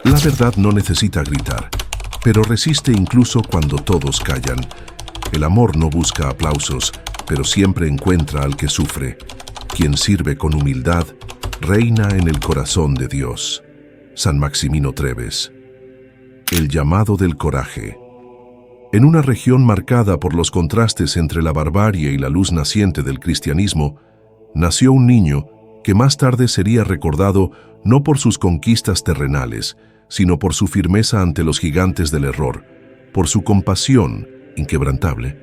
La verdad no necesita gritar, pero resiste incluso cuando todos callan. El amor no busca aplausos, pero siempre encuentra al que sufre. Quien sirve con humildad, reina en el corazón de Dios. San Maximino Treves. El llamado del coraje. En una región marcada por los contrastes entre la barbarie y la luz naciente del cristianismo, nació un niño que más tarde sería recordado no por sus conquistas terrenales, sino por su firmeza ante los gigantes del error, por su compasión inquebrantable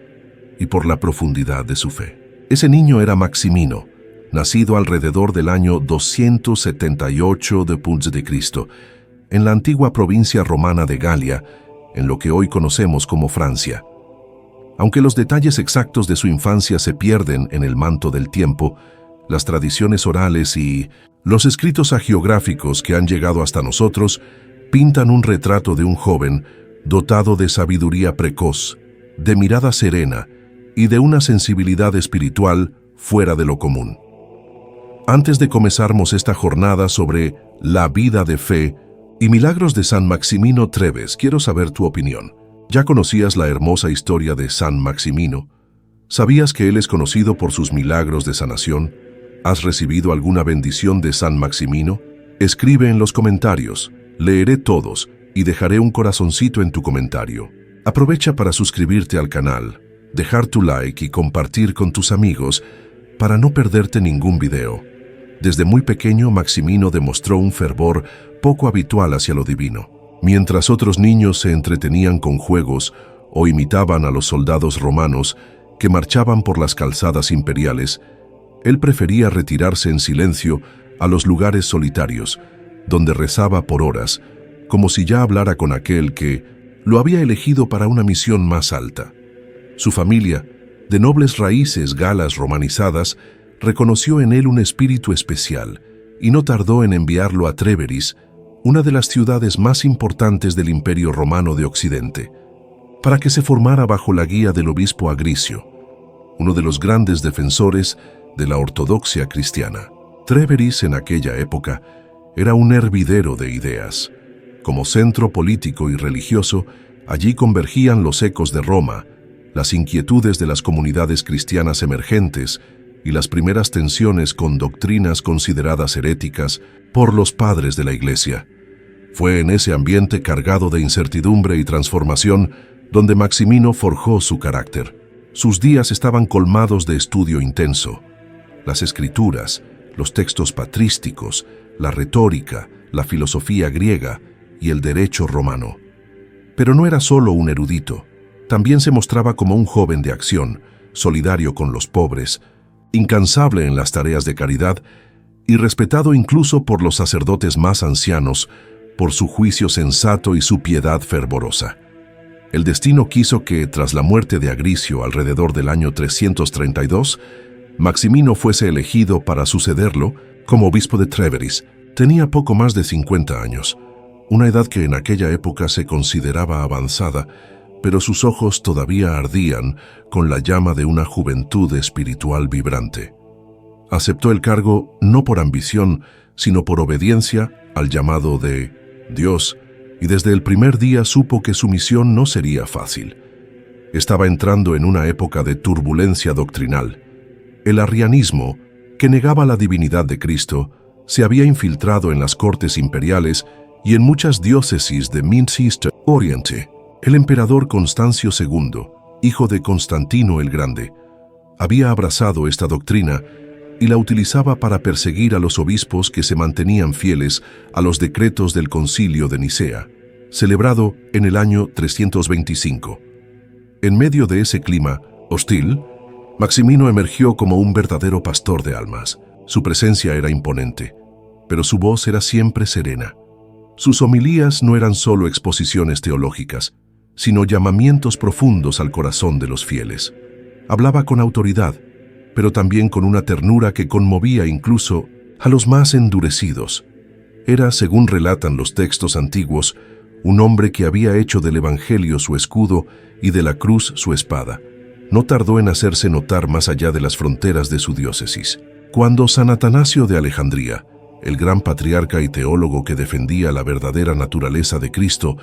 y por la profundidad de su fe. Ese niño era Maximino, nacido alrededor del año 278 d.C., en la antigua provincia romana de Galia, en lo que hoy conocemos como Francia. Aunque los detalles exactos de su infancia se pierden en el manto del tiempo, las tradiciones orales y los escritos hagiográficos que han llegado hasta nosotros pintan un retrato de un joven dotado de sabiduría precoz, de mirada serena y de una sensibilidad espiritual fuera de lo común. Antes de comenzarmos esta jornada sobre la vida de fe y milagros de San Maximino Treves, quiero saber tu opinión. ¿Ya conocías la hermosa historia de San Maximino? ¿Sabías que él es conocido por sus milagros de sanación? ¿Has recibido alguna bendición de San Maximino? Escribe en los comentarios. Leeré todos y dejaré un corazoncito en tu comentario. Aprovecha para suscribirte al canal, dejar tu like y compartir con tus amigos para no perderte ningún video. Desde muy pequeño, Maximino demostró un fervor poco habitual hacia lo divino. Mientras otros niños se entretenían con juegos o imitaban a los soldados romanos que marchaban por las calzadas imperiales, él prefería retirarse en silencio a los lugares solitarios, donde rezaba por horas, como si ya hablara con aquel que lo había elegido para una misión más alta. Su familia, de nobles raíces galas romanizadas, reconoció en él un espíritu especial y no tardó en enviarlo a Tréveris, una de las ciudades más importantes del Imperio Romano de Occidente, para que se formara bajo la guía del obispo Agricio, uno de los grandes defensores de la ortodoxia cristiana. Tréveris en aquella época era un hervidero de ideas. Como centro político y religioso, allí convergían los ecos de Roma, las inquietudes de las comunidades cristianas emergentes y las primeras tensiones con doctrinas consideradas heréticas por los padres de la Iglesia. Fue en ese ambiente cargado de incertidumbre y transformación donde Maximino forjó su carácter. Sus días estaban colmados de estudio intenso. Las escrituras, los textos patrísticos, la retórica, la filosofía griega y el derecho romano. Pero no era solo un erudito, también se mostraba como un joven de acción, solidario con los pobres, incansable en las tareas de caridad y respetado incluso por los sacerdotes más ancianos por su juicio sensato y su piedad fervorosa. El destino quiso que, tras la muerte de Agricio alrededor del año 332, Maximino fuese elegido para sucederlo como obispo de Tréveris. Tenía poco más de 50 años, una edad que en aquella época se consideraba avanzada, pero sus ojos todavía ardían con la llama de una juventud espiritual vibrante. Aceptó el cargo no por ambición, sino por obediencia al llamado de Dios, y desde el primer día supo que su misión no sería fácil. Estaba entrando en una época de turbulencia doctrinal. El arrianismo, que negaba la divinidad de Cristo, se había infiltrado en las cortes imperiales y en muchas diócesis de Middle Oriente. El emperador Constancio II, hijo de Constantino el Grande, había abrazado esta doctrina y la utilizaba para perseguir a los obispos que se mantenían fieles a los decretos del Concilio de Nicea, celebrado en el año 325. En medio de ese clima hostil, Maximino emergió como un verdadero pastor de almas. Su presencia era imponente, pero su voz era siempre serena. Sus homilías no eran solo exposiciones teológicas, sino llamamientos profundos al corazón de los fieles. Hablaba con autoridad, pero también con una ternura que conmovía incluso a los más endurecidos. Era, según relatan los textos antiguos, un hombre que había hecho del Evangelio su escudo y de la cruz su espada. No tardó en hacerse notar más allá de las fronteras de su diócesis. Cuando San Atanasio de Alejandría, el gran patriarca y teólogo que defendía la verdadera naturaleza de Cristo,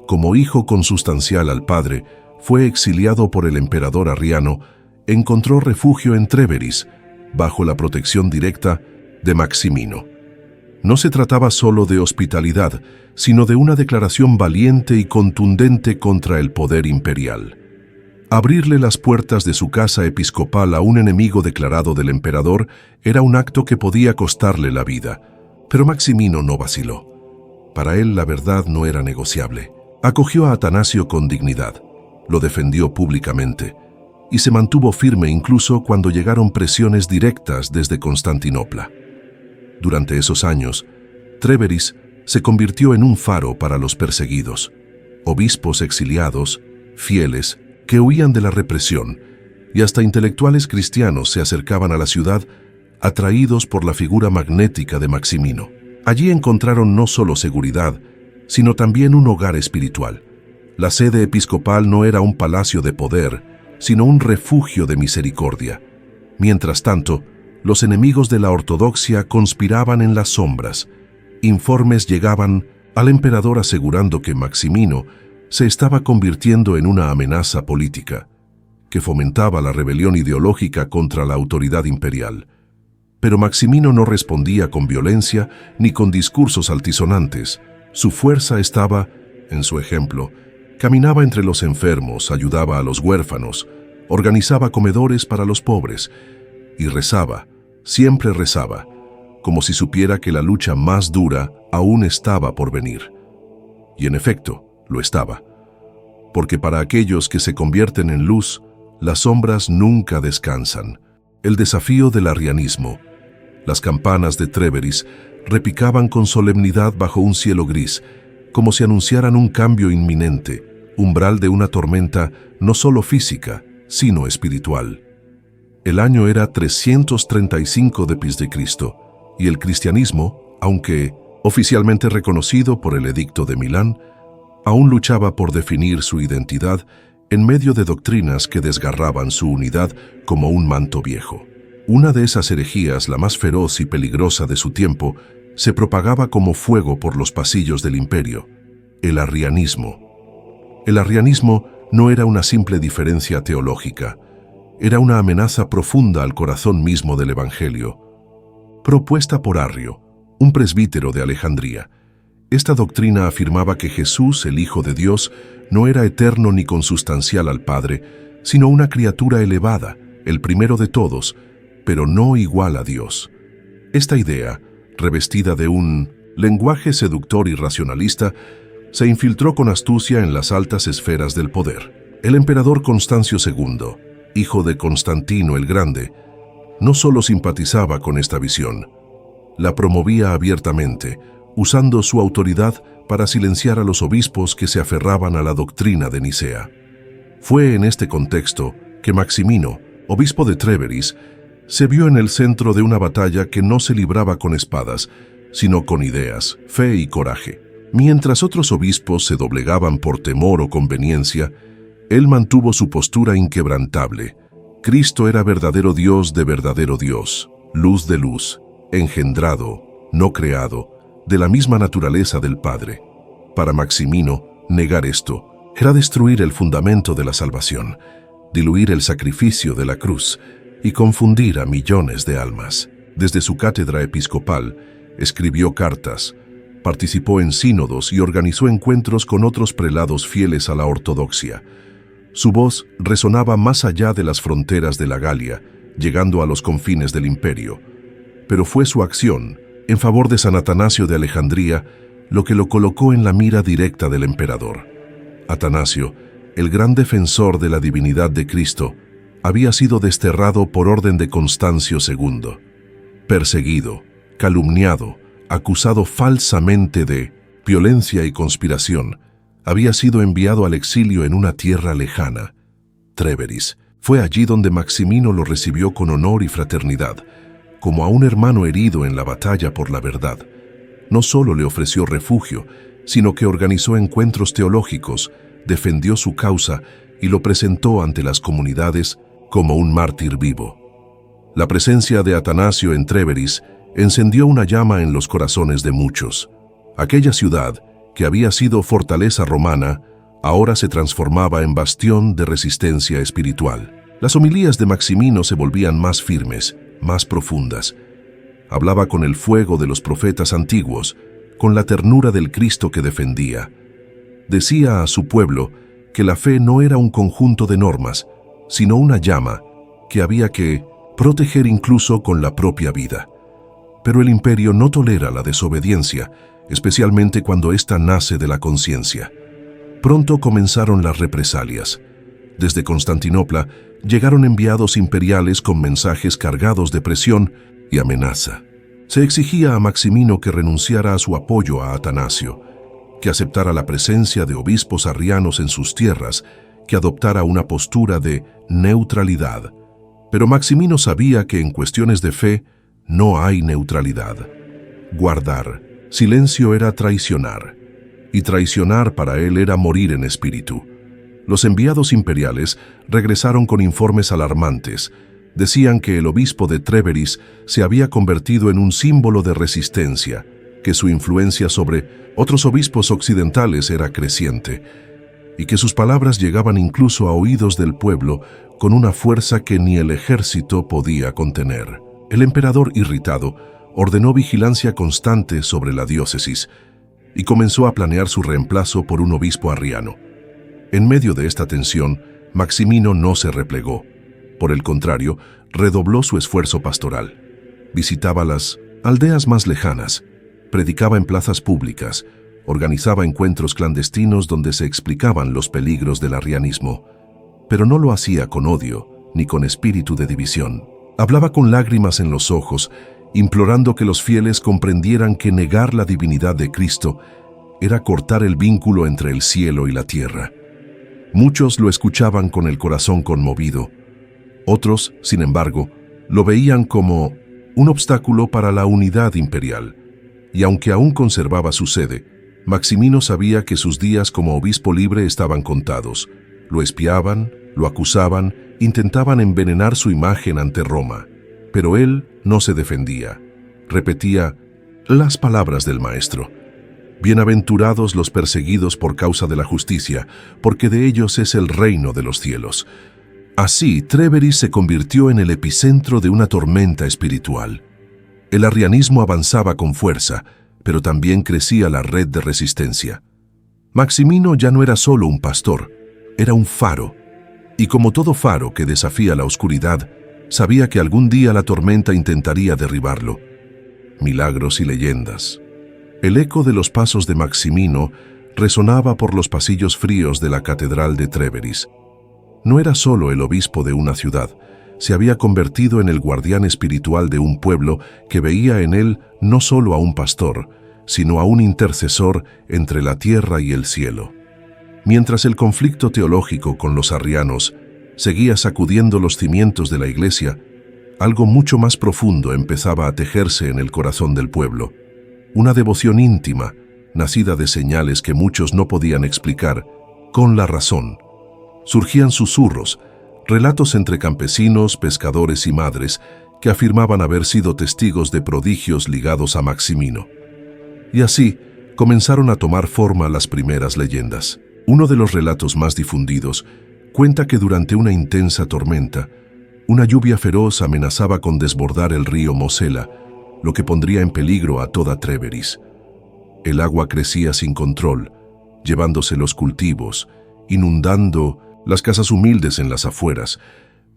como hijo consustancial al Padre, fue exiliado por el emperador Arriano, encontró refugio en Tréveris, bajo la protección directa de Maximino. No se trataba solo de hospitalidad, sino de una declaración valiente y contundente contra el poder imperial. Abrirle las puertas de su casa episcopal a un enemigo declarado del emperador era un acto que podía costarle la vida, pero Maximino no vaciló. Para él la verdad no era negociable. Acogió a Atanasio con dignidad, lo defendió públicamente y se mantuvo firme incluso cuando llegaron presiones directas desde Constantinopla. Durante esos años, Tréveris se convirtió en un faro para los perseguidos, obispos exiliados, fieles, que huían de la represión, y hasta intelectuales cristianos se acercaban a la ciudad atraídos por la figura magnética de Maximino. Allí encontraron no solo seguridad, sino también un hogar espiritual. La sede episcopal no era un palacio de poder, sino un refugio de misericordia. Mientras tanto, los enemigos de la ortodoxia conspiraban en las sombras. Informes llegaban al emperador asegurando que Maximino se estaba convirtiendo en una amenaza política, que fomentaba la rebelión ideológica contra la autoridad imperial. Pero Maximino no respondía con violencia ni con discursos altisonantes. Su fuerza estaba en su ejemplo. Caminaba entre los enfermos, ayudaba a los huérfanos, organizaba comedores para los pobres y rezaba, siempre rezaba, como si supiera que la lucha más dura aún estaba por venir. Y en efecto, lo estaba. Porque para aquellos que se convierten en luz, las sombras nunca descansan. El desafío del arrianismo. Las campanas de Tréveris repicaban con solemnidad bajo un cielo gris, como si anunciaran un cambio inminente, umbral de una tormenta no solo física, sino espiritual. El año era 335 d.C., y el cristianismo, aunque oficialmente reconocido por el Edicto de Milán, aún luchaba por definir su identidad en medio de doctrinas que desgarraban su unidad como un manto viejo. Una de esas herejías, la más feroz y peligrosa de su tiempo, se propagaba como fuego por los pasillos del imperio: el arrianismo. El arrianismo no era una simple diferencia teológica, era una amenaza profunda al corazón mismo del Evangelio. Propuesta por Arrio, un presbítero de Alejandría, esta doctrina afirmaba que Jesús, el Hijo de Dios, no era eterno ni consustancial al Padre, sino una criatura elevada, el primero de todos, pero no igual a Dios. Esta idea, revestida de un lenguaje seductor y racionalista, se infiltró con astucia en las altas esferas del poder. El emperador Constancio II, hijo de Constantino el Grande, no solo simpatizaba con esta visión, la promovía abiertamente, usando su autoridad para silenciar a los obispos que se aferraban a la doctrina de Nicea. Fue en este contexto que Maximino, obispo de Tréveris, se vio en el centro de una batalla que no se libraba con espadas, sino con ideas, fe y coraje. Mientras otros obispos se doblegaban por temor o conveniencia, él mantuvo su postura inquebrantable. Cristo era verdadero Dios de verdadero Dios, luz de luz, engendrado, no creado, de la misma naturaleza del Padre. Para Maximino, negar esto era destruir el fundamento de la salvación, diluir el sacrificio de la cruz y confundir a millones de almas. Desde su cátedra episcopal, escribió cartas, participó en sínodos y organizó encuentros con otros prelados fieles a la ortodoxia. Su voz resonaba más allá de las fronteras de la Galia, llegando a los confines del imperio. Pero fue su acción, en favor de San Atanasio de Alejandría, lo que lo colocó en la mira directa del emperador. Atanasio, el gran defensor de la divinidad de Cristo, había sido desterrado por orden de Constancio II. Perseguido, calumniado, acusado falsamente de violencia y conspiración, había sido enviado al exilio en una tierra lejana, Tréveris. Fue allí donde Maximino lo recibió con honor y fraternidad, como a un hermano herido en la batalla por la verdad. No solo le ofreció refugio, sino que organizó encuentros teológicos, defendió su causa y lo presentó ante las comunidades como un mártir vivo. La presencia de Atanasio en Tréveris encendió una llama en los corazones de muchos. Aquella ciudad, que había sido fortaleza romana, ahora se transformaba en bastión de resistencia espiritual. Las homilías de Maximino se volvían más firmes, más profundas. Hablaba con el fuego de los profetas antiguos, con la ternura del Cristo que defendía. Decía a su pueblo que la fe no era un conjunto de normas, sino una llama que había que proteger incluso con la propia vida. Pero el imperio no tolera la desobediencia, especialmente cuando ésta nace de la conciencia. Pronto comenzaron las represalias. Desde Constantinopla llegaron enviados imperiales con mensajes cargados de presión y amenaza. Se exigía a Maximino que renunciara a su apoyo a Atanasio, que aceptara la presencia de obispos arrianos en sus tierras, que adoptara una postura de neutralidad. Pero Maximino sabía que en cuestiones de fe no hay neutralidad. Guardar silencio era traicionar, y traicionar para él era morir en espíritu. Los enviados imperiales regresaron con informes alarmantes. Decían que el obispo de Tréveris se había convertido en un símbolo de resistencia, que su influencia sobre otros obispos occidentales era creciente, y que sus palabras llegaban incluso a oídos del pueblo con una fuerza que ni el ejército podía contener. El emperador, irritado, ordenó vigilancia constante sobre la diócesis y comenzó a planear su reemplazo por un obispo arriano. En medio de esta tensión, Maximino no se replegó. Por el contrario, redobló su esfuerzo pastoral. Visitaba las aldeas más lejanas, predicaba en plazas públicas, organizaba encuentros clandestinos donde se explicaban los peligros del arrianismo, pero no lo hacía con odio ni con espíritu de división. Hablaba con lágrimas en los ojos, implorando que los fieles comprendieran que negar la divinidad de Cristo era cortar el vínculo entre el cielo y la tierra. Muchos lo escuchaban con el corazón conmovido. Otros, sin embargo, lo veían como un obstáculo para la unidad imperial. Y aunque aún conservaba su sede, Maximino sabía que sus días como obispo libre estaban contados. Lo espiaban, lo acusaban, intentaban envenenar su imagen ante Roma. Pero él no se defendía. Repetía las palabras del Maestro. Bienaventurados los perseguidos por causa de la justicia, porque de ellos es el reino de los cielos. Así, Tréveris se convirtió en el epicentro de una tormenta espiritual. El arrianismo avanzaba con fuerza, pero también crecía la red de resistencia. Maximino ya no era solo un pastor, era un faro. Y como todo faro que desafía la oscuridad, sabía que algún día la tormenta intentaría derribarlo. Milagros y leyendas. El eco de los pasos de Maximino resonaba por los pasillos fríos de la catedral de Tréveris. No era solo el obispo de una ciudad, se había convertido en el guardián espiritual de un pueblo que veía en él no solo a un pastor, sino a un intercesor entre la tierra y el cielo. Mientras el conflicto teológico con los arrianos seguía sacudiendo los cimientos de la Iglesia, algo mucho más profundo empezaba a tejerse en el corazón del pueblo. Una devoción íntima, nacida de señales que muchos no podían explicar, con la razón. Surgían susurros, relatos entre campesinos, pescadores y madres que afirmaban haber sido testigos de prodigios ligados a Maximino. Y así comenzaron a tomar forma las primeras leyendas. Uno de los relatos más difundidos cuenta que durante una intensa tormenta, una lluvia feroz amenazaba con desbordar el río Mosela, lo que pondría en peligro a toda Tréveris. El agua crecía sin control, llevándose los cultivos, inundando las casas humildes en las afueras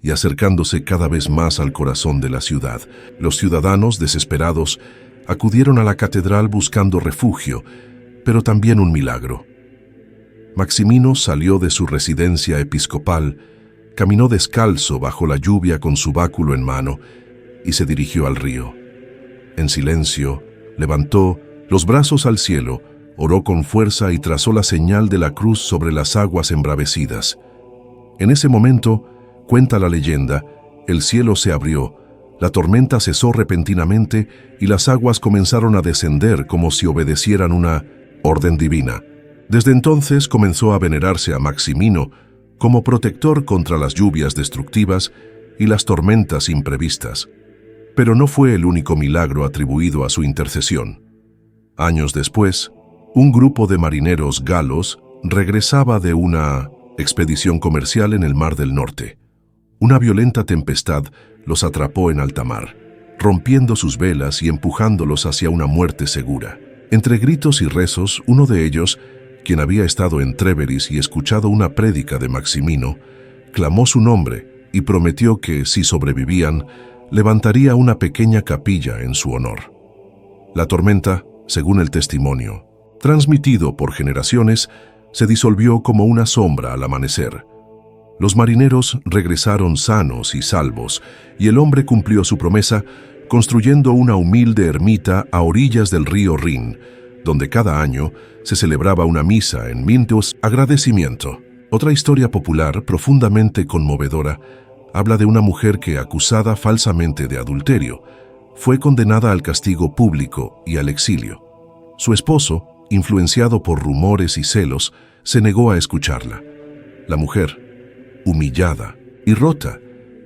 y acercándose cada vez más al corazón de la ciudad. Los ciudadanos, desesperados, acudieron a la catedral buscando refugio, pero también un milagro. Maximino salió de su residencia episcopal, caminó descalzo bajo la lluvia con su báculo en mano y se dirigió al río. En silencio, levantó los brazos al cielo, oró con fuerza y trazó la señal de la cruz sobre las aguas embravecidas. En ese momento, cuenta la leyenda, el cielo se abrió, la tormenta cesó repentinamente y las aguas comenzaron a descender como si obedecieran una orden divina. Desde entonces comenzó a venerarse a Maximino como protector contra las lluvias destructivas y las tormentas imprevistas. Pero no fue el único milagro atribuido a su intercesión. Años después, un grupo de marineros galos regresaba de una expedición comercial en el Mar del Norte. Una violenta tempestad los atrapó en alta mar, rompiendo sus velas y empujándolos hacia una muerte segura. Entre gritos y rezos, uno de ellos, quien había estado en Tréveris y escuchado una prédica de Maximino, clamó su nombre y prometió que, si sobrevivían, levantaría una pequeña capilla en su honor. La tormenta, según el testimonio, transmitido por generaciones, se disolvió como una sombra al amanecer. Los marineros regresaron sanos y salvos, y el hombre cumplió su promesa construyendo una humilde ermita a orillas del río Rin, donde cada año se celebraba una misa en mintos agradecimiento. Otra historia popular profundamente conmovedora habla de una mujer que, acusada falsamente de adulterio, fue condenada al castigo público y al exilio. Su esposo, influenciado por rumores y celos, se negó a escucharla. La mujer, humillada y rota,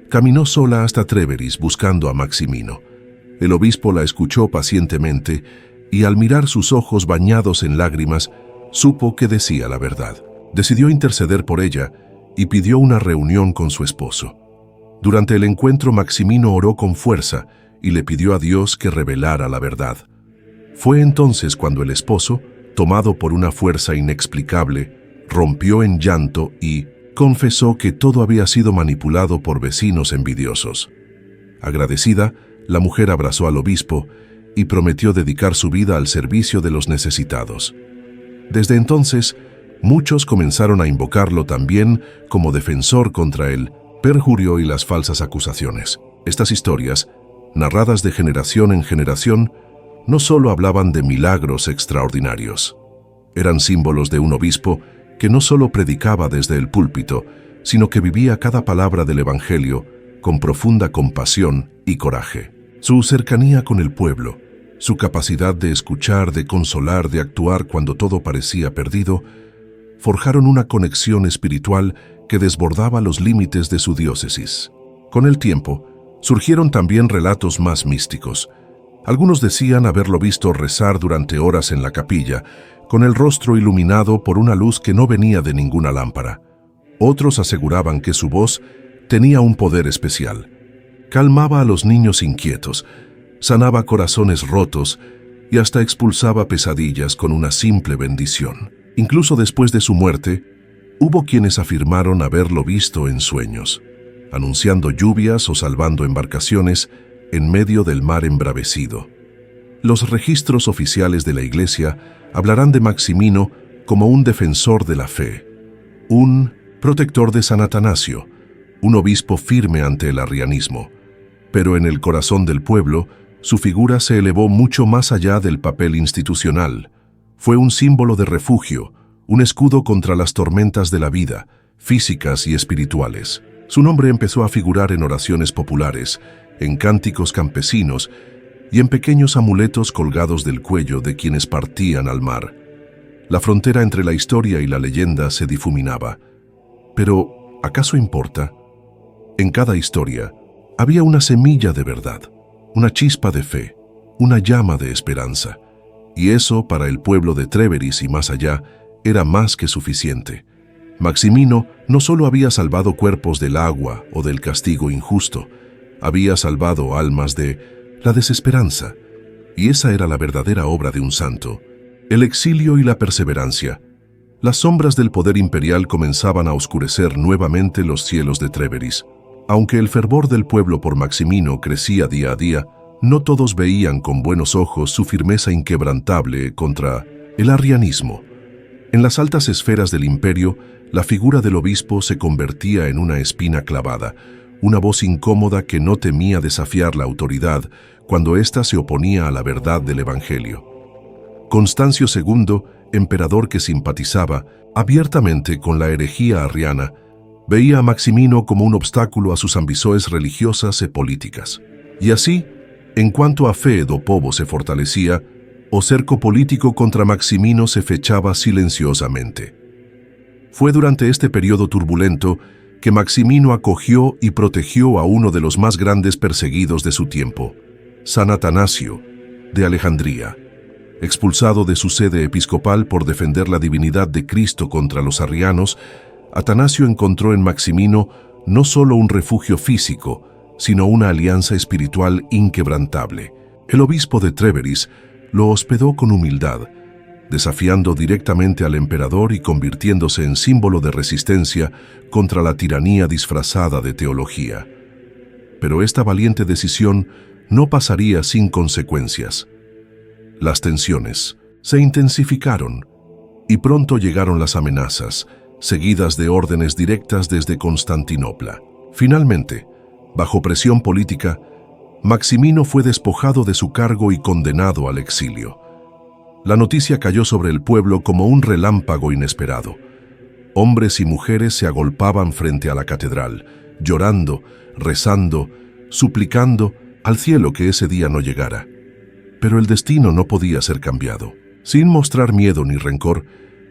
caminó sola hasta Tréveris buscando a Maximino. El obispo la escuchó pacientemente y, al mirar sus ojos bañados en lágrimas, supo que decía la verdad. Decidió interceder por ella y pidió una reunión con su esposo. Durante el encuentro, Maximino oró con fuerza y le pidió a Dios que revelara la verdad. Fue entonces cuando el esposo, tomado por una fuerza inexplicable, rompió en llanto y confesó que todo había sido manipulado por vecinos envidiosos. Agradecida, la mujer abrazó al obispo y prometió dedicar su vida al servicio de los necesitados. Desde entonces, muchos comenzaron a invocarlo también como defensor contra el perjurio y las falsas acusaciones. Estas historias, narradas de generación en generación, no solo hablaban de milagros extraordinarios. Eran símbolos de un obispo que no solo predicaba desde el púlpito, sino que vivía cada palabra del Evangelio con profunda compasión y coraje. Su cercanía con el pueblo, su capacidad de escuchar, de consolar, de actuar cuando todo parecía perdido, forjaron una conexión espiritual que desbordaba los límites de su diócesis. Con el tiempo, surgieron también relatos más místicos. Algunos decían haberlo visto rezar durante horas en la capilla, con el rostro iluminado por una luz que no venía de ninguna lámpara. Otros aseguraban que su voz tenía un poder especial. Calmaba a los niños inquietos, sanaba corazones rotos y hasta expulsaba pesadillas con una simple bendición. Incluso después de su muerte, hubo quienes afirmaron haberlo visto en sueños, anunciando lluvias o salvando embarcaciones en medio del mar embravecido. Los registros oficiales de la Iglesia hablarán de Maximino como un defensor de la fe, un protector de San Atanasio, un obispo firme ante el arrianismo. Pero en el corazón del pueblo, su figura se elevó mucho más allá del papel institucional. Fue un símbolo de refugio, un escudo contra las tormentas de la vida, físicas y espirituales. Su nombre empezó a figurar en oraciones populares, en cánticos campesinos y en pequeños amuletos colgados del cuello de quienes partían al mar. La frontera entre la historia y la leyenda se difuminaba. Pero, ¿acaso importa? En cada historia había una semilla de verdad, una chispa de fe, una llama de esperanza. Y eso, para el pueblo de Tréveris y más allá, era más que suficiente. Maximino no solo había salvado cuerpos del agua o del castigo injusto, había salvado almas de la desesperanza. Y esa era la verdadera obra de un santo. El exilio y la perseverancia. Las sombras del poder imperial comenzaban a oscurecer nuevamente los cielos de Tréveris. Aunque el fervor del pueblo por Maximino crecía día a día, no todos veían con buenos ojos su firmeza inquebrantable contra el arrianismo. En las altas esferas del imperio, la figura del obispo se convertía en una espina clavada, una voz incómoda que no temía desafiar la autoridad cuando ésta se oponía a la verdad del Evangelio. Constancio II, emperador que simpatizaba abiertamente con la herejía arriana, veía a Maximino como un obstáculo a sus ambiciones religiosas y políticas. Y así, en cuanto a fe do povo se fortalecía, o cerco político contra Maximino se fechaba silenciosamente. Fue durante este periodo turbulento que Maximino acogió y protegió a uno de los más grandes perseguidos de su tiempo, San Atanasio, de Alejandría. Expulsado de su sede episcopal por defender la divinidad de Cristo contra los arrianos, Atanasio encontró en Maximino no solo un refugio físico, sino una alianza espiritual inquebrantable. El obispo de Trèveris lo hospedó con humildad, desafiando directamente al emperador y convirtiéndose en símbolo de resistencia contra la tiranía disfrazada de teología. Pero esta valiente decisión no pasaría sin consecuencias. Las tensiones se intensificaron y pronto llegaron las amenazas, seguidas de órdenes directas desde Constantinopla. Finalmente, bajo presión política, Maximino fue despojado de su cargo y condenado al exilio. La noticia cayó sobre el pueblo como un relámpago inesperado. Hombres y mujeres se agolpaban frente a la catedral, llorando, rezando, suplicando al cielo que ese día no llegara. Pero el destino no podía ser cambiado. Sin mostrar miedo ni rencor,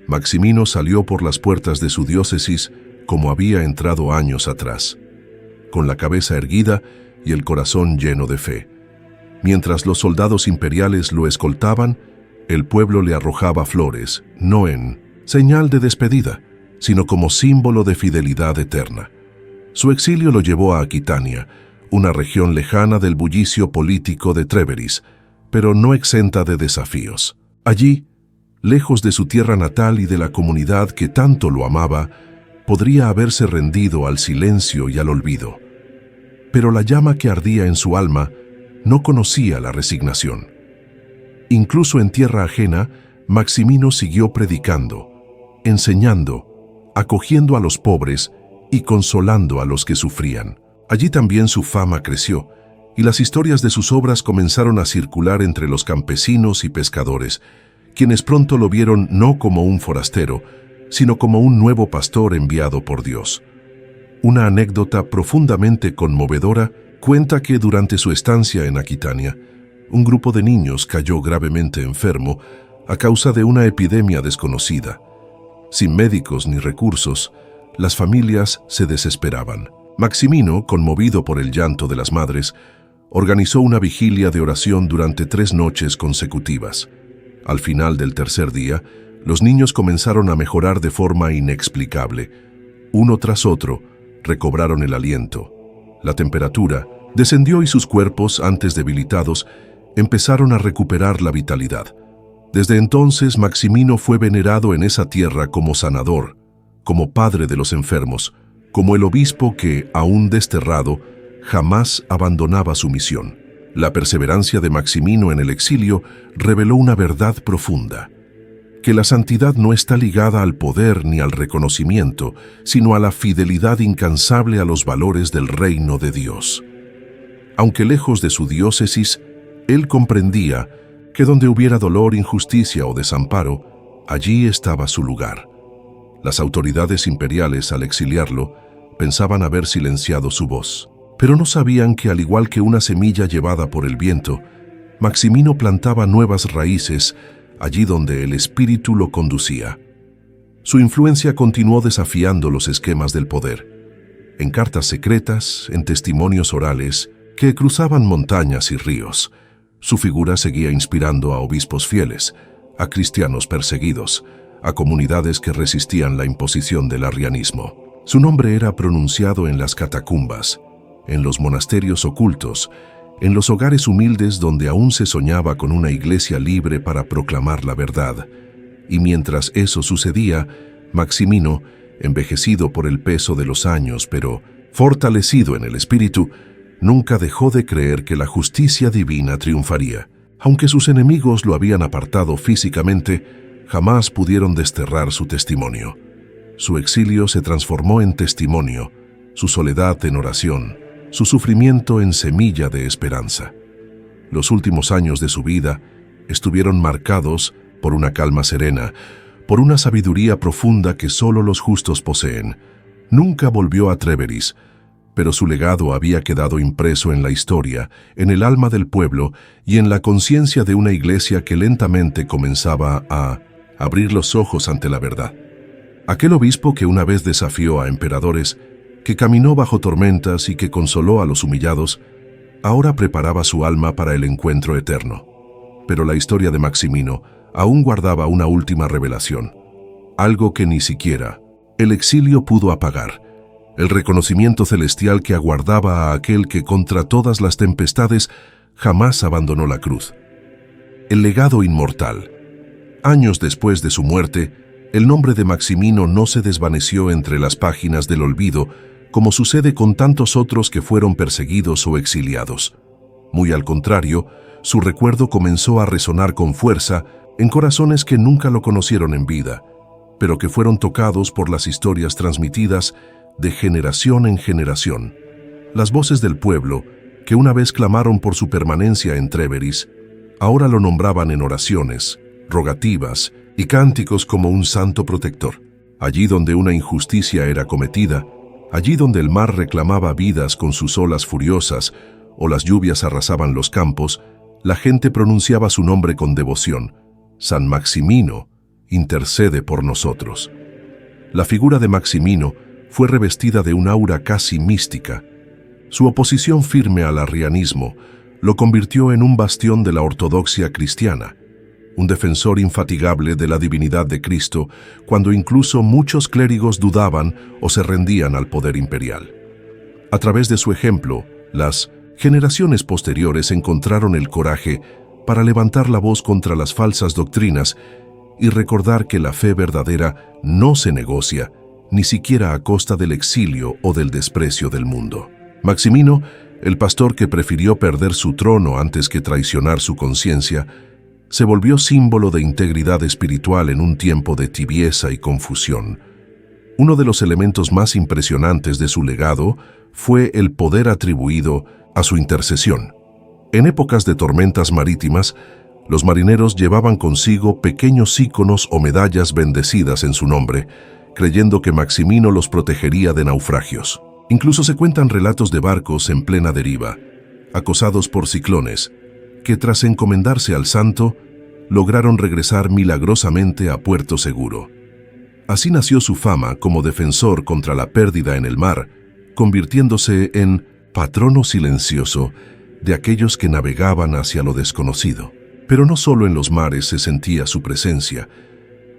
Maximino salió por las puertas de su diócesis como había entrado años atrás, con la cabeza erguida y el corazón lleno de fe. Mientras los soldados imperiales lo escoltaban, el pueblo le arrojaba flores, no en señal de despedida, sino como símbolo de fidelidad eterna. Su exilio lo llevó a Aquitania, una región lejana del bullicio político de Trèveris, pero no exenta de desafíos. Allí, lejos de su tierra natal y de la comunidad que tanto lo amaba, podría haberse rendido al silencio y al olvido. Pero la llama que ardía en su alma no conocía la resignación. Incluso en tierra ajena, Maximino siguió predicando, enseñando, acogiendo a los pobres y consolando a los que sufrían. Allí también su fama creció, y las historias de sus obras comenzaron a circular entre los campesinos y pescadores, quienes pronto lo vieron no como un forastero, sino como un nuevo pastor enviado por Dios. Una anécdota profundamente conmovedora cuenta que durante su estancia en Aquitania, un grupo de niños cayó gravemente enfermo a causa de una epidemia desconocida. Sin médicos ni recursos, las familias se desesperaban. Maximino, conmovido por el llanto de las madres, organizó una vigilia de oración durante 3 noches consecutivas. Al final del tercer día, los niños comenzaron a mejorar de forma inexplicable. Uno tras otro, recobraron el aliento. La temperatura descendió y sus cuerpos, antes debilitados, empezaron a recuperar la vitalidad. Desde entonces, Maximino fue venerado en esa tierra como sanador, como padre de los enfermos, como el obispo que, aún desterrado, jamás abandonaba su misión. La perseverancia de Maximino en el exilio reveló una verdad profunda: que la santidad no está ligada al poder ni al reconocimiento, sino a la fidelidad incansable a los valores del reino de Dios. Aunque lejos de su diócesis, él comprendía que donde hubiera dolor, injusticia o desamparo, allí estaba su lugar. Las autoridades imperiales, al exiliarlo, pensaban haber silenciado su voz, pero no sabían que, al igual que una semilla llevada por el viento, Maximino plantaba nuevas raíces allí donde el espíritu lo conducía. Su influencia continuó desafiando los esquemas del poder. En cartas secretas, en testimonios orales que cruzaban montañas y ríos, su figura seguía inspirando a obispos fieles, a cristianos perseguidos, a comunidades que resistían la imposición del arrianismo. Su nombre era pronunciado en las catacumbas, en los monasterios ocultos, en los hogares humildes donde aún se soñaba con una iglesia libre para proclamar la verdad. Y mientras eso sucedía, Maximino, envejecido por el peso de los años, pero fortalecido en el espíritu, nunca dejó de creer que la justicia divina triunfaría. Aunque sus enemigos lo habían apartado físicamente, jamás pudieron desterrar su testimonio. Su exilio se transformó en testimonio, su soledad en oración, su sufrimiento en semilla de esperanza. Los últimos años de su vida estuvieron marcados por una calma serena, por una sabiduría profunda que solo los justos poseen. Nunca volvió a Trèveris, pero su legado había quedado impreso en la historia, en el alma del pueblo y en la conciencia de una iglesia que lentamente comenzaba a abrir los ojos ante la verdad. Aquel obispo que una vez desafió a emperadores que caminó bajo tormentas y que consoló a los humillados, ahora preparaba su alma para el encuentro eterno. Pero la historia de Maximino aún guardaba una última revelación, algo que ni siquiera el exilio pudo apagar, el reconocimiento celestial que aguardaba a aquel que contra todas las tempestades jamás abandonó la cruz. El legado inmortal. Años después de su muerte, el nombre de Maximino no se desvaneció entre las páginas del olvido, como sucede con tantos otros que fueron perseguidos o exiliados. Muy al contrario, su recuerdo comenzó a resonar con fuerza en corazones que nunca lo conocieron en vida, pero que fueron tocados por las historias transmitidas de generación en generación. Las voces del pueblo, que una vez clamaron por su permanencia en Trèveris, ahora lo nombraban en oraciones, rogativas y cánticos como un santo protector. Allí donde una injusticia era cometida, allí donde el mar reclamaba vidas con sus olas furiosas o las lluvias arrasaban los campos, la gente pronunciaba su nombre con devoción. San Maximino, intercede por nosotros. La figura de Maximino fue revestida de un aura casi mística. Su oposición firme al arrianismo lo convirtió en un bastión de la ortodoxia cristiana, un defensor infatigable de la divinidad de Cristo, cuando incluso muchos clérigos dudaban o se rendían al poder imperial. A través de su ejemplo, las generaciones posteriores encontraron el coraje para levantar la voz contra las falsas doctrinas y recordar que la fe verdadera no se negocia, ni siquiera a costa del exilio o del desprecio del mundo. Maximino, el pastor que prefirió perder su trono antes que traicionar su conciencia, se volvió símbolo de integridad espiritual en un tiempo de tibieza y confusión. Uno de los elementos más impresionantes de su legado fue el poder atribuido a su intercesión. En épocas de tormentas marítimas, los marineros llevaban consigo pequeños íconos o medallas bendecidas en su nombre, creyendo que Maximino los protegería de naufragios. Incluso se cuentan relatos de barcos en plena deriva, acosados por ciclones, que tras encomendarse al santo, lograron regresar milagrosamente a puerto seguro. Así nació su fama como defensor contra la pérdida en el mar, convirtiéndose en patrono silencioso de aquellos que navegaban hacia lo desconocido. Pero no solo en los mares se sentía su presencia.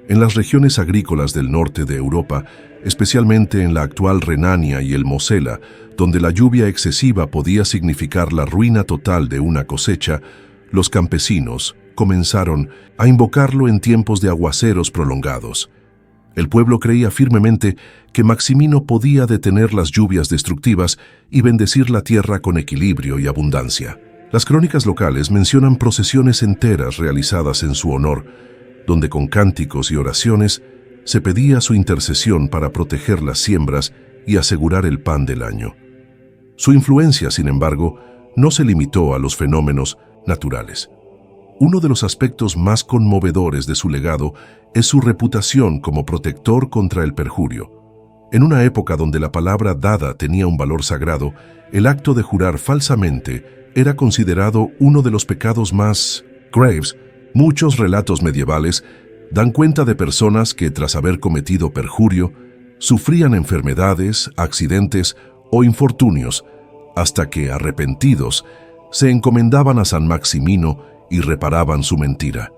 En las regiones agrícolas del norte de Europa, especialmente en la actual Renania y el Mosela, donde la lluvia excesiva podía significar la ruina total de una cosecha, los campesinos comenzaron a invocarlo en tiempos de aguaceros prolongados. El pueblo creía firmemente que Maximino podía detener las lluvias destructivas y bendecir la tierra con equilibrio y abundancia. Las crónicas locales mencionan procesiones enteras realizadas en su honor, donde con cánticos y oraciones se pedía su intercesión para proteger las siembras y asegurar el pan del año. Su influencia, sin embargo, no se limitó a los fenómenos naturales. Uno de los aspectos más conmovedores de su legado es su reputación como protector contra el perjurio. En una época donde la palabra dada tenía un valor sagrado, el acto de jurar falsamente era considerado uno de los pecados más graves. Muchos relatos medievales dan cuenta de personas que, tras haber cometido perjurio, sufrían enfermedades, accidentes o infortunios, hasta que, arrepentidos, se encomendaban a San Maximino y reparaban su mentira.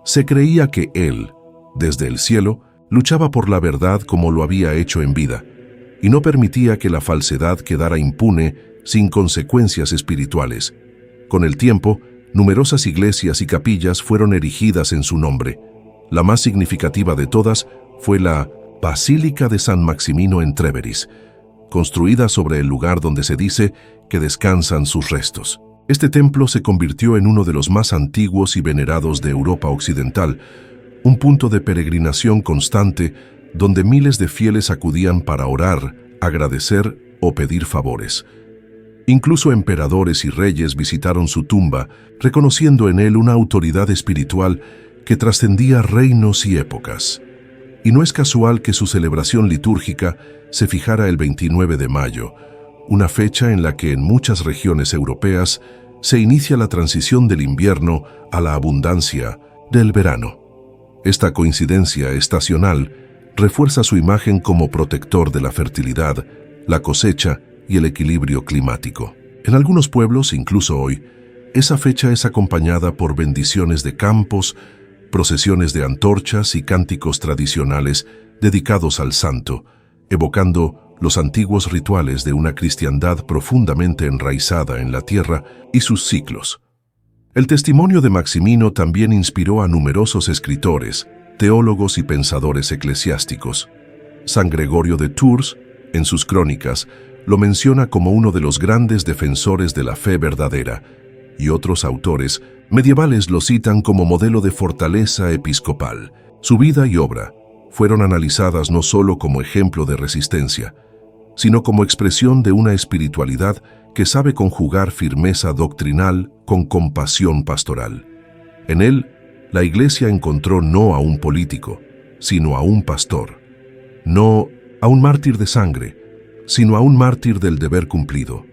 Se creía que él, desde el cielo, luchaba por la verdad como lo había hecho en vida, y no permitía que la falsedad quedara impune sin consecuencias espirituales. Con el tiempo, numerosas iglesias y capillas fueron erigidas en su nombre. La más significativa de todas fue la Basílica de San Maximino en Trèveris, construida sobre el lugar donde se dice que descansan sus restos. Este templo se convirtió en uno de los más antiguos y venerados de Europa Occidental, un punto de peregrinación constante donde miles de fieles acudían para orar, agradecer o pedir favores. Incluso emperadores y reyes visitaron su tumba, reconociendo en él una autoridad espiritual que trascendía reinos y épocas. Y no es casual que su celebración litúrgica se fijara el 29 de mayo, una fecha en la que en muchas regiones europeas se inicia la transición del invierno a la abundancia del verano. Esta coincidencia estacional refuerza su imagen como protector de la fertilidad, la cosecha y el equilibrio climático. En algunos pueblos, incluso hoy, esa fecha es acompañada por bendiciones de campos, procesiones de antorchas y cánticos tradicionales dedicados al santo, evocando los antiguos rituales de una cristiandad profundamente enraizada en la tierra y sus ciclos. El testimonio de Maximino también inspiró a numerosos escritores, teólogos y pensadores eclesiásticos. San Gregorio de Tours, en sus crónicas, lo menciona como uno de los grandes defensores de la fe verdadera, y otros autores medievales lo citan como modelo de fortaleza episcopal. Su vida y obra fueron analizadas no solo como ejemplo de resistencia, sino como expresión de una espiritualidad que sabe conjugar firmeza doctrinal con compasión pastoral. En él, la Iglesia encontró no a un político, sino a un pastor, no a un mártir de sangre, sino a un mártir del deber cumplido.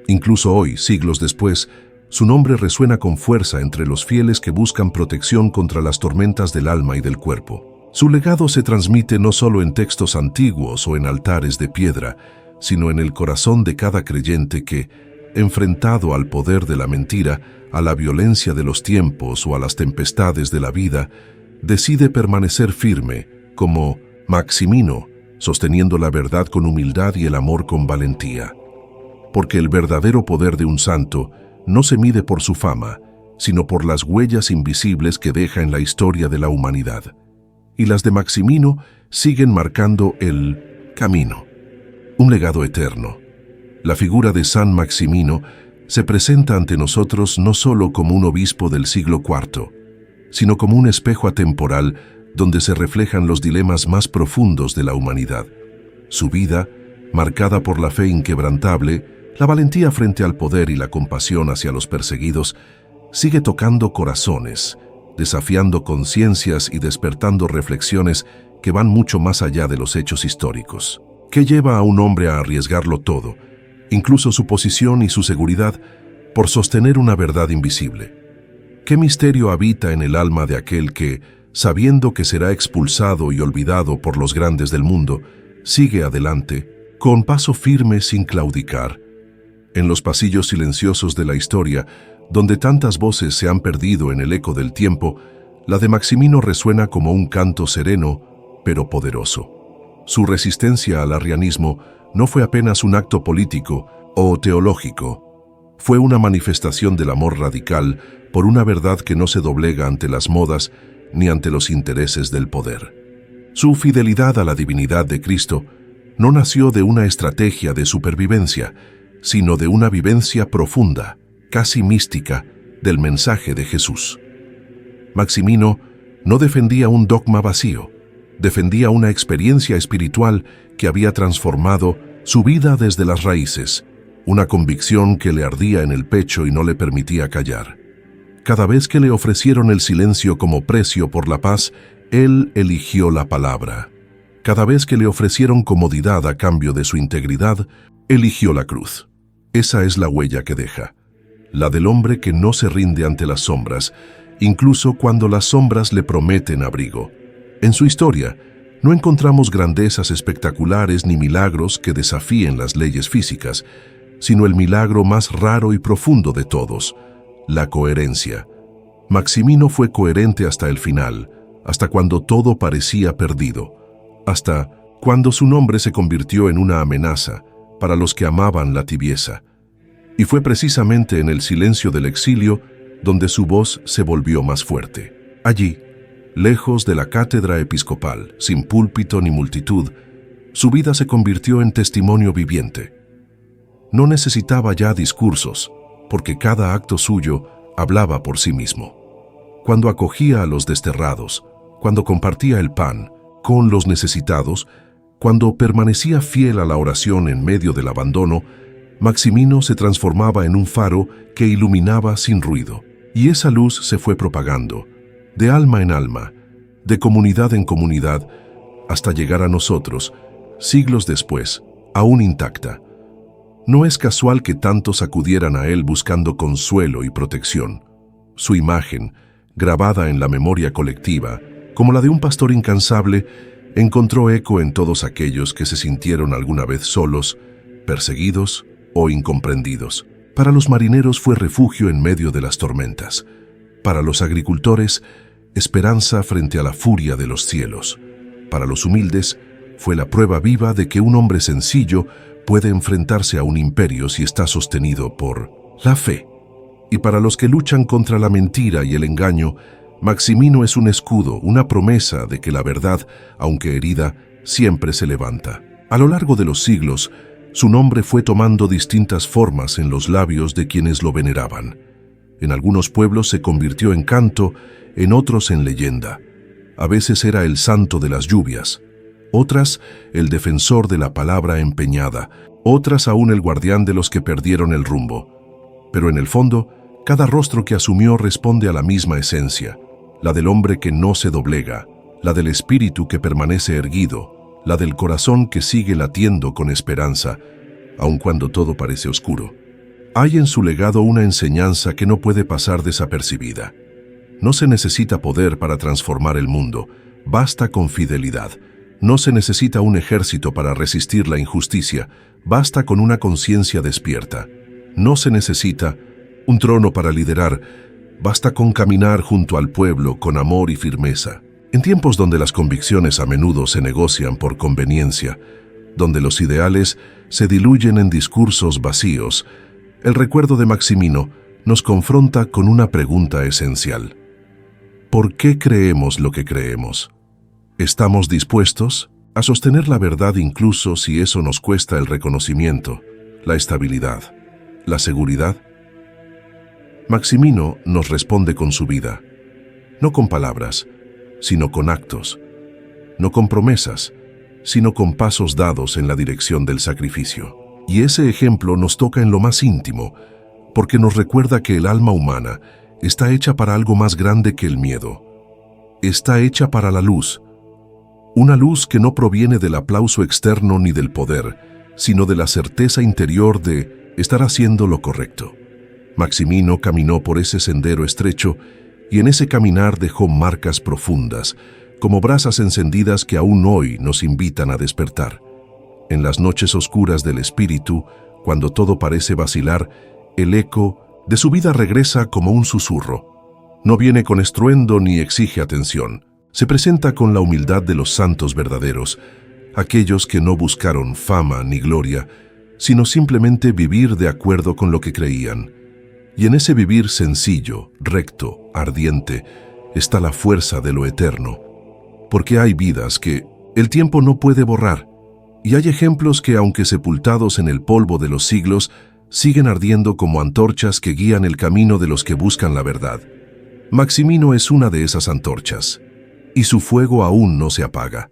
Incluso hoy, siglos después, su nombre resuena con fuerza entre los fieles que buscan protección contra las tormentas del alma y del cuerpo. Su legado se transmite no solo en textos antiguos o en altares de piedra, sino en el corazón de cada creyente que, enfrentado al poder de la mentira, a la violencia de los tiempos o a las tempestades de la vida, decide permanecer firme, como Maximino, sosteniendo la verdad con humildad y el amor con valentía. Porque el verdadero poder de un santo no se mide por su fama, sino por las huellas invisibles que deja en la historia de la humanidad. Y las de Maximino siguen marcando el camino, un legado eterno. La figura de San Maximino se presenta ante nosotros no solo como un obispo del siglo IV, sino como un espejo atemporal donde se reflejan los dilemas más profundos de la humanidad. Su vida, marcada por la fe inquebrantable, la valentía frente al poder y la compasión hacia los perseguidos, sigue tocando corazones, desafiando conciencias y despertando reflexiones que van mucho más allá de los hechos históricos. ¿Qué lleva a un hombre a arriesgarlo todo, incluso su posición y su seguridad, por sostener una verdad invisible? ¿Qué misterio habita en el alma de aquel que, sabiendo que será expulsado y olvidado por los grandes del mundo, sigue adelante, con paso firme sin claudicar? En los pasillos silenciosos de la historia, donde tantas voces se han perdido en el eco del tiempo, la de Maximino resuena como un canto sereno, pero poderoso. Su resistencia al arrianismo no fue apenas un acto político o teológico, fue una manifestación del amor radical por una verdad que no se doblega ante las modas ni ante los intereses del poder. Su fidelidad a la divinidad de Cristo no nació de una estrategia de supervivencia, sino de una vivencia profunda, casi mística, del mensaje de Jesús. Maximino no defendía un dogma vacío, defendía una experiencia espiritual que había transformado su vida desde las raíces, una convicción que le ardía en el pecho y no le permitía callar. Cada vez que le ofrecieron el silencio como precio por la paz, él eligió la palabra. Cada vez que le ofrecieron comodidad a cambio de su integridad, eligió la cruz. Esa es la huella que deja, la del hombre que no se rinde ante las sombras, incluso cuando las sombras le prometen abrigo. En su historia, no encontramos grandezas espectaculares ni milagros que desafíen las leyes físicas, sino el milagro más raro y profundo de todos, la coherencia. Maximino fue coherente hasta el final, hasta cuando todo parecía perdido, hasta cuando su nombre se convirtió en una amenaza para los que amaban la tibieza. Y fue precisamente en el silencio del exilio donde su voz se volvió más fuerte. Allí, lejos de la cátedra episcopal, sin púlpito ni multitud, su vida se convirtió en testimonio viviente. No necesitaba ya discursos, porque cada acto suyo hablaba por sí mismo. Cuando acogía a los desterrados, cuando compartía el pan con los necesitados, cuando permanecía fiel a la oración en medio del abandono, Maximino se transformaba en un faro que iluminaba sin ruido. Y esa luz se fue propagando, de alma en alma, de comunidad en comunidad, hasta llegar a nosotros, siglos después, aún intacta. No es casual que tantos acudieran a él buscando consuelo y protección. Su imagen, grabada en la memoria colectiva, como la de un pastor incansable, encontró eco en todos aquellos que se sintieron alguna vez solos, perseguidos o incomprendidos. Para los marineros fue refugio en medio de las tormentas. Para los agricultores, esperanza frente a la furia de los cielos. Para los humildes, fue la prueba viva de que un hombre sencillo puede enfrentarse a un imperio si está sostenido por la fe. Y para los que luchan contra la mentira y el engaño, Maximino es un escudo, una promesa de que la verdad, aunque herida, siempre se levanta. A lo largo de los siglos, su nombre fue tomando distintas formas en los labios de quienes lo veneraban. En algunos pueblos se convirtió en canto, en otros en leyenda. A veces era el santo de las lluvias, otras el defensor de la palabra empeñada, otras aún el guardián de los que perdieron el rumbo. Pero en el fondo, cada rostro que asumió responde a la misma esencia, la del hombre que no se doblega, la del espíritu que permanece erguido, la del corazón que sigue latiendo con esperanza, aun cuando todo parece oscuro. Hay en su legado una enseñanza que no puede pasar desapercibida. No se necesita poder para transformar el mundo, basta con fidelidad. No se necesita un ejército para resistir la injusticia, basta con una conciencia despierta. No se necesita un trono para liderar, basta con caminar junto al pueblo con amor y firmeza. En tiempos donde las convicciones a menudo se negocian por conveniencia, donde los ideales se diluyen en discursos vacíos, el recuerdo de Maximino nos confronta con una pregunta esencial. ¿Por qué creemos lo que creemos? ¿Estamos dispuestos a sostener la verdad incluso si eso nos cuesta el reconocimiento, la estabilidad, la seguridad? Maximino nos responde con su vida, no con palabras, sino con actos, no con promesas, sino con pasos dados en la dirección del sacrificio. Y ese ejemplo nos toca en lo más íntimo, porque nos recuerda que el alma humana está hecha para algo más grande que el miedo. Está hecha para la luz, una luz que no proviene del aplauso externo ni del poder, sino de la certeza interior de estar haciendo lo correcto. Maximino caminó por ese sendero estrecho y en ese caminar dejó marcas profundas, como brasas encendidas que aún hoy nos invitan a despertar. En las noches oscuras del espíritu, cuando todo parece vacilar, el eco de su vida regresa como un susurro. No viene con estruendo ni exige atención. Se presenta con la humildad de los santos verdaderos, aquellos que no buscaron fama ni gloria, sino simplemente vivir de acuerdo con lo que creían. Y en ese vivir sencillo, recto, ardiente, está la fuerza de lo eterno. Porque hay vidas que el tiempo no puede borrar, y hay ejemplos que, aunque sepultados en el polvo de los siglos, siguen ardiendo como antorchas que guían el camino de los que buscan la verdad. Maximino es una de esas antorchas, y su fuego aún no se apaga.